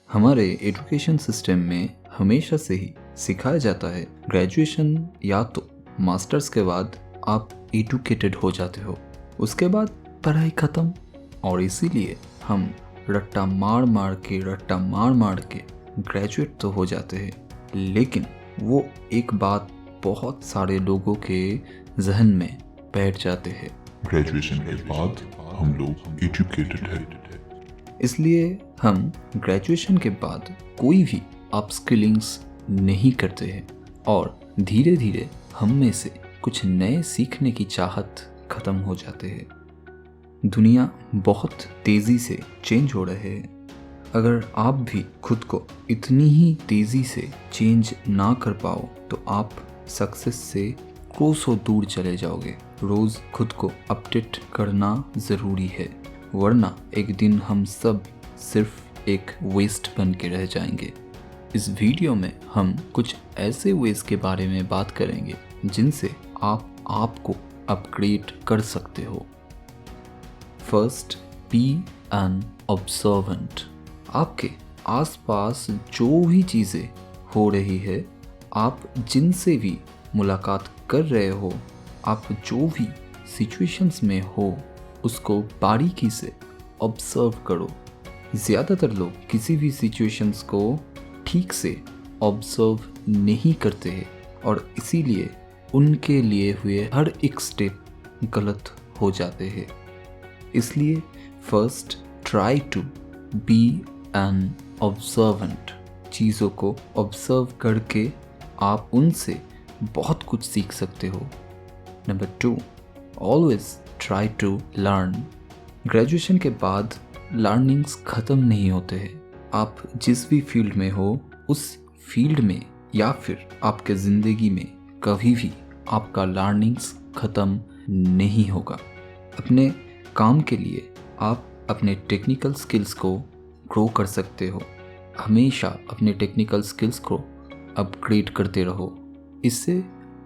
हमारे education system में हमेशा से ही सिखाया जाता है ग्रेजुएशन या तो मास्टर्स के बाद आप एजुकेटेड हो जाते हो, उसके बाद पढ़ाई ख़त्म। और इसीलिए हम रट्टा मार मार के ग्रेजुएट तो हो जाते हैं, लेकिन वो एक बात बहुत सारे लोगों के जहन में बैठ जाते हैं, ग्रेजुएशन के बाद हम लोग एजुकेटेड हैं। इसलिए हम ग्रेजुएशन के बाद कोई भी अपस्किलिंग्स नहीं करते हैं और धीरे धीरे हम में से कुछ नए सीखने की चाहत खत्म हो जाते हैं। दुनिया बहुत तेज़ी से चेंज हो रहे हैं। अगर आप भी खुद को इतनी ही तेज़ी से चेंज ना कर पाओ तो आप सक्सेस से कोसों दूर चले जाओगे। रोज़ खुद को अपडेट करना ज़रूरी है, वरना एक दिन हम सब सिर्फ एक वेस्ट बन के रह जाएंगे। इस वीडियो में हम कुछ ऐसे वेज के बारे में बात करेंगे जिनसे आप आपको अपग्रेड कर सकते हो। First, be an observant. आपके आसपास जो भी चीज़ें हो रही है, आप जिनसे भी मुलाकात कर रहे हो, आप जो भी सिचुएशंस में हो, उसको बारीकी से ऑब्जर्व करो। ज़्यादातर लोग किसी भी सिचुएशंस को ठीक से ऑब्जर्व नहीं करते हैं और इसीलिए उनके लिए हुए हर एक स्टेप गलत हो जाते हैं। इसलिए first try to be an observant. चीज़ों को ऑब्जर्व करके आप उनसे बहुत कुछ सीख सकते हो। Number 2, always try to learn. Graduation के बाद लर्निंग्स ख़त्म नहीं होते हैं। आप जिस भी फील्ड में हो, उस फील्ड में या फिर आपके ज़िंदगी में कभी भी आपका लर्निंग्स ख़त्म नहीं होगा। अपने काम के लिए आप अपने टेक्निकल स्किल्स को ग्रो कर सकते हो। हमेशा अपने टेक्निकल स्किल्स को अपग्रेड करते रहो। इससे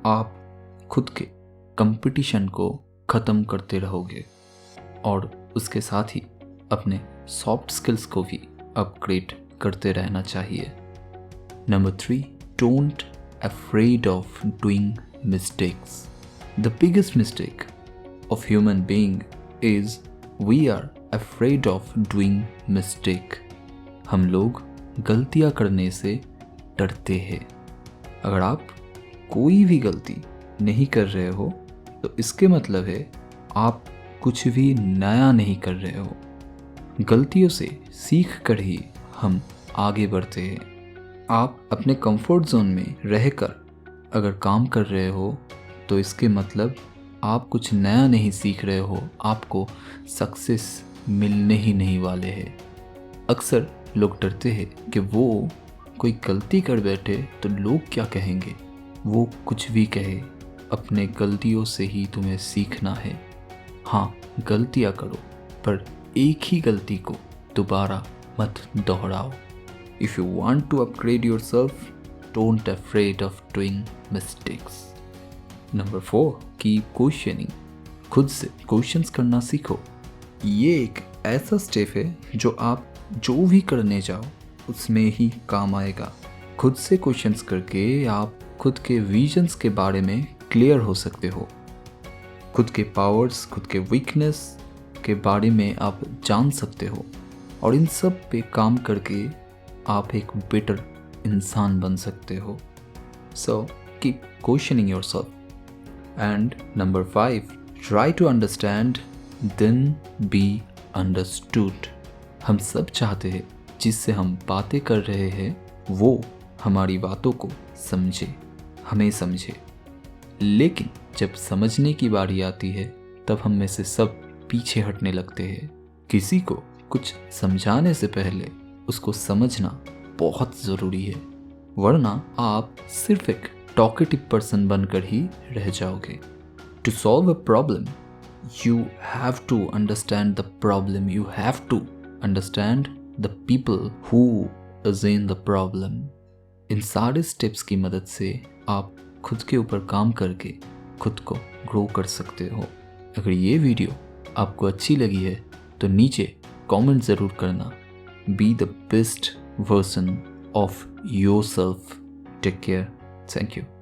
आप खुद के कंपटीशन को ख़त्म करते रहोगे और उसके साथ ही अपने सॉफ्ट स्किल्स को भी अपग्रेड करते रहना चाहिए। Number 3, don't afraid of doing mistakes. The biggest mistake of human being is we are afraid of doing mistake. हम लोग गलतियाँ करने से डरते हैं। अगर आप कोई भी गलती नहीं कर रहे हो तो इसके मतलब है आप कुछ भी नया नहीं कर रहे हो। गलतियों से सीख कर ही हम आगे बढ़ते हैं। आप अपने कंफर्ट जोन में रहकर अगर काम कर रहे हो तो इसके मतलब आप कुछ नया नहीं सीख रहे हो, आपको सक्सेस मिलने ही नहीं वाले हैं। अक्सर लोग डरते हैं कि वो कोई गलती कर बैठे तो लोग क्या कहेंगे। वो कुछ भी कहे, अपने गलतियों से ही तुम्हें सीखना है। हाँ, गलतियाँ करो, पर एक ही गलती को दोबारा मत दोहराओ। If you want to upgrade yourself, don't afraid of doing mistakes. Number 4, keep questioning. खुद से क्वेश्चंस करना सीखो। ये एक ऐसा स्टेप है जो आप जो भी करने जाओ उसमें ही काम आएगा। खुद से क्वेश्चंस करके आप खुद के विजन्स के बारे में क्लियर हो सकते हो। खुद के पावर्स, खुद के वीकनेस के बारे में आप जान सकते हो और इन सब पे काम करके आप एक बेटर इंसान बन सकते हो। So keep questioning yourself. And number 5, try to understand then be understood. हम सब चाहते हैं जिससे हम बातें कर रहे हैं वो हमारी बातों को समझे, हमें समझे। लेकिन जब समझने की बारी आती है तब हम में से सब पीछे हटने लगते हैं। किसी को कुछ समझाने से पहले उसको समझना बहुत ज़रूरी है, वरना आप सिर्फ एक टॉकेटिव पर्सन बनकर ही रह जाओगे। To solve a problem you have to understand the problem. You have to understand the people who is in the problem. इन सारे स्टेप्स की मदद से आप खुद के ऊपर काम करके खुद को ग्रो कर सकते हो। अगर ये वीडियो आपको अच्छी लगी है तो नीचे कमेंट ज़रूर करना। Be the best version of yourself. Take care. Thank you.